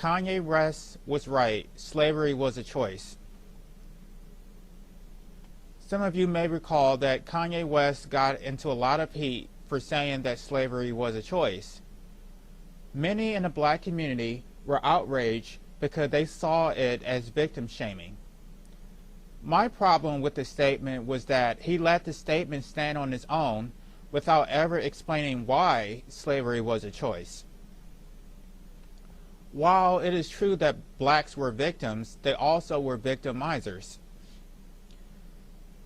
Kanye West was right, slavery was a choice. Some of you may recall that Kanye West got into a lot of heat for saying that slavery was a choice. Many in the black community were outraged because they saw it as victim shaming. My problem with the statement was that he let the statement stand on its own without ever explaining why slavery was a choice. While it is true that blacks were victims, they also were victimizers.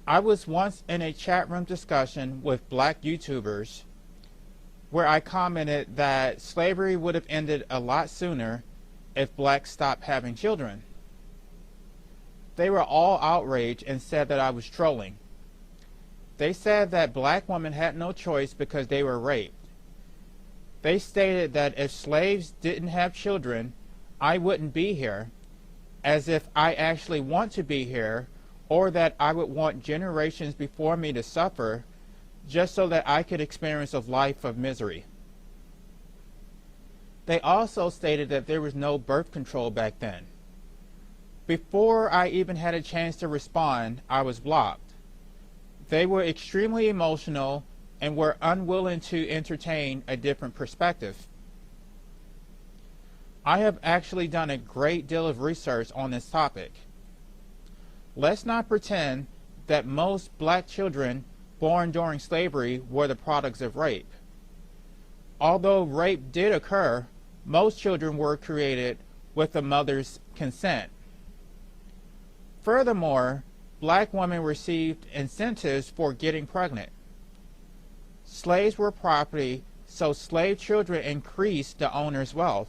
I was once in a chat room discussion with black YouTubers where I commented that slavery would have ended a lot sooner if blacks stopped having children. They were all outraged and said that I was trolling. They said that black women had no choice because they were raped. They stated that if slaves didn't have children, I wouldn't be here, as if I actually want to be here, or that I would want generations before me to suffer just so that I could experience a life of misery. They also stated that there was no birth control back then. Before I even had a chance to respond, I was blocked. They were extremely emotional and were unwilling to entertain a different perspective. I have actually done a great deal of research on this topic. Let's not pretend that most black children born during slavery were the products of rape. Although rape did occur, most children were created with the mother's consent. Furthermore, black women received incentives for getting pregnant. Slaves were property, so slave children increased the owner's wealth.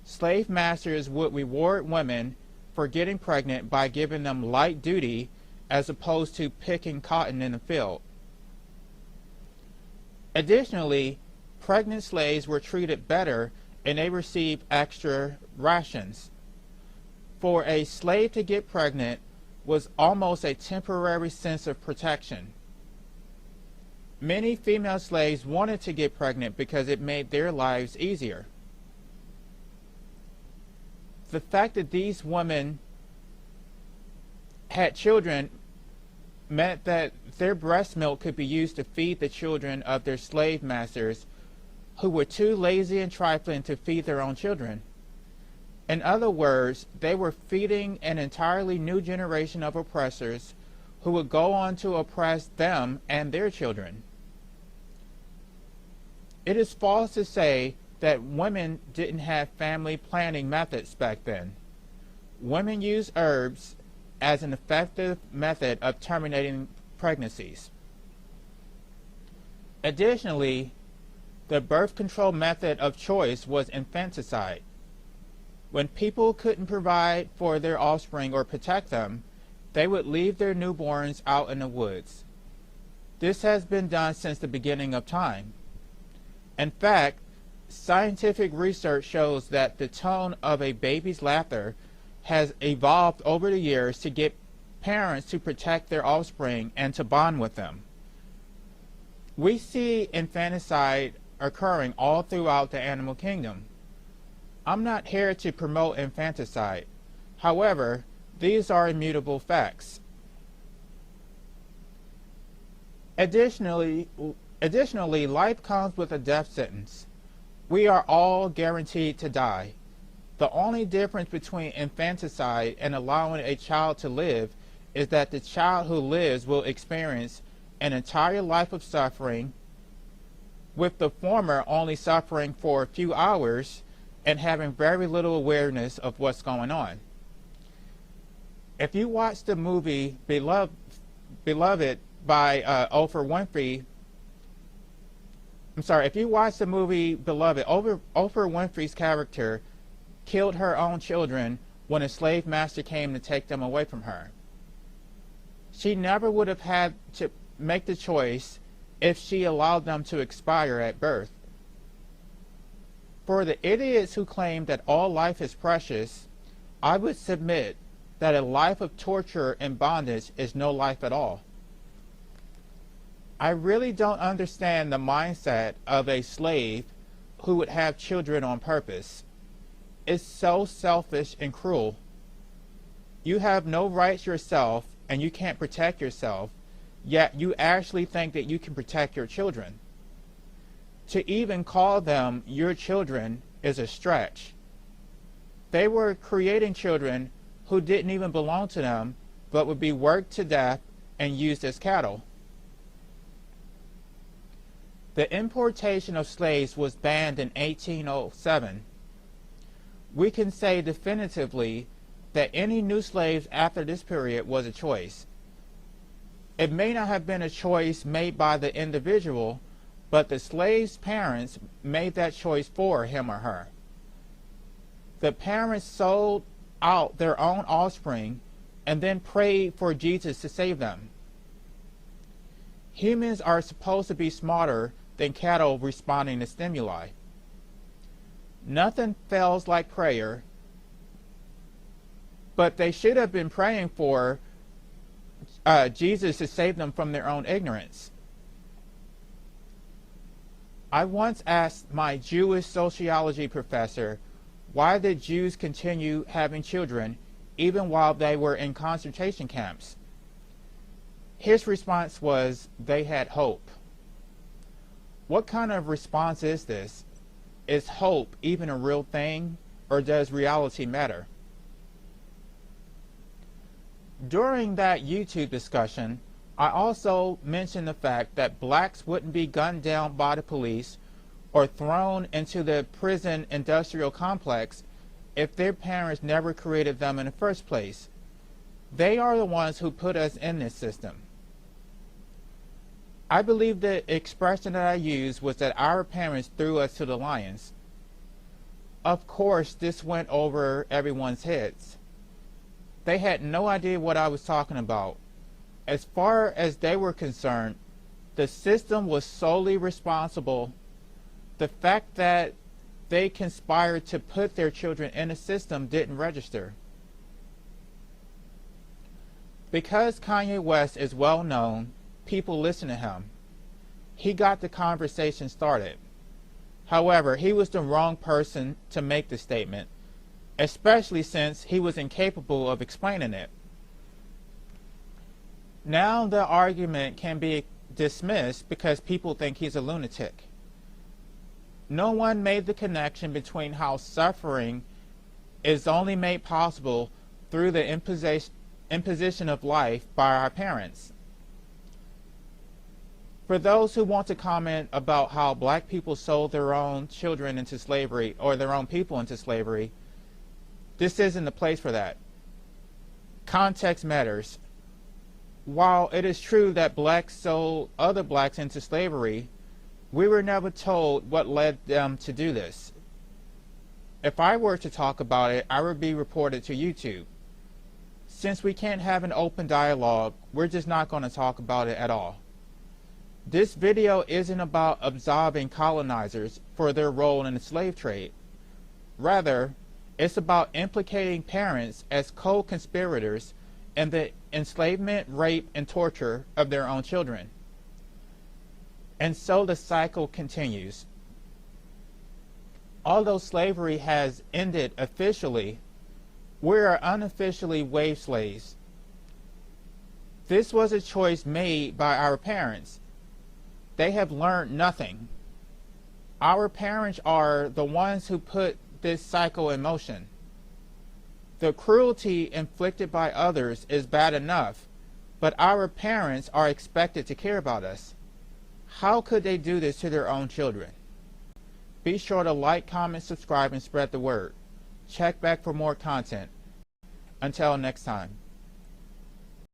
Slave masters would reward women for getting pregnant by giving them light duty as opposed to picking cotton in the field. Additionally, pregnant slaves were treated better and they received extra rations. For a slave to get pregnant was almost a temporary sense of protection. Many female slaves wanted to get pregnant because it made their lives easier. The fact that these women had children meant that their breast milk could be used to feed the children of their slave masters who were too lazy and trifling to feed their own children. In other words, they were feeding an entirely new generation of oppressors who would go on to oppress them and their children. It is false to say that women didn't have family planning methods back then. Women used herbs as an effective method of terminating pregnancies. Additionally, the birth control method of choice was infanticide. When people couldn't provide for their offspring or protect them, they would leave their newborns out in the woods. This has been done since the beginning of time. In fact, scientific research shows that the tone of a baby's laughter has evolved over the years to get parents to protect their offspring and to bond with them. We see infanticide occurring all throughout the animal kingdom. I'm not here to promote infanticide. However, these are immutable facts. Additionally, life comes with a death sentence. We are all guaranteed to die. The only difference between infanticide and allowing a child to live is that the child who lives will experience an entire life of suffering, with the former only suffering for a few hours and having very little awareness of what's going on. If you watch the movie Beloved by Oprah Winfrey, if you watch the movie Beloved, Oprah Winfrey's character killed her own children when a slave master came to take them away from her. She never would have had to make the choice if she allowed them to expire at birth. For the idiots who claim that all life is precious, I would submit that a life of torture and bondage is no life at all. I really don't understand the mindset of a slave who would have children on purpose. is so selfish and cruel. You have no rights yourself and you can't protect yourself, yet you actually think that you can protect your children. To even call them your children is a stretch. They were creating children who didn't even belong to them, but would be worked to death and used as cattle. The importation of slaves was banned in 1807. We can say definitively that any new slaves after this period was a choice. It may not have been a choice made by the individual, but the slave's parents made that choice for him or her. The parents sold out their own offspring and then prayed for Jesus to save them. Humans are supposed to be smarter than cattle responding to stimuli. Nothing fails like prayer, but they should have been praying for Jesus to save them from their own ignorance. I once asked my Jewish sociology professor why did Jews continue having children even while they were in concentration camps. His response was they had hope. What kind of response is this? Is hope even a real thing, or does reality matter? During that YouTube discussion, I also mentioned the fact that blacks wouldn't be gunned down by the police or thrown into the prison industrial complex if their parents never created them in the first place. They are the ones who put us in this system. I believe the expression that I used was that our parents threw us to the lions. Of course, this went over everyone's heads. They had no idea what I was talking about. As far as they were concerned, the system was solely responsible. The fact that they conspired to put their children in a system didn't register. Because Kanye West is well known, people listen to him. He got the conversation started. However, he was the wrong person to make the statement, especially since he was incapable of explaining it. Now the argument can be dismissed because people think he's a lunatic. No one made the connection between how suffering is only made possible through the imposition of life by our parents. For those who want to comment about how black people sold their own children into slavery or their own people into slavery, this isn't the place for that. Context matters. While it is true that blacks sold other blacks into slavery, we were never told what led them to do this. If I were to talk about it, I would be reported to YouTube. Since we can't have an open dialogue, we're just not going to talk about it at all. This video isn't about absolving colonizers for their role in the slave trade. Rather, it's about implicating parents as co-conspirators in the enslavement, rape, and torture of their own children. And so the cycle continues. Although slavery has ended officially, we are unofficially wage slaves. This was a choice made by our parents. They have learned nothing. Our parents are the ones who put this cycle in motion. The cruelty inflicted by others is bad enough, but our parents are expected to care about us. How could they do this to their own children? Be sure to like, comment, subscribe, and spread the word. Check back for more content. Until next time.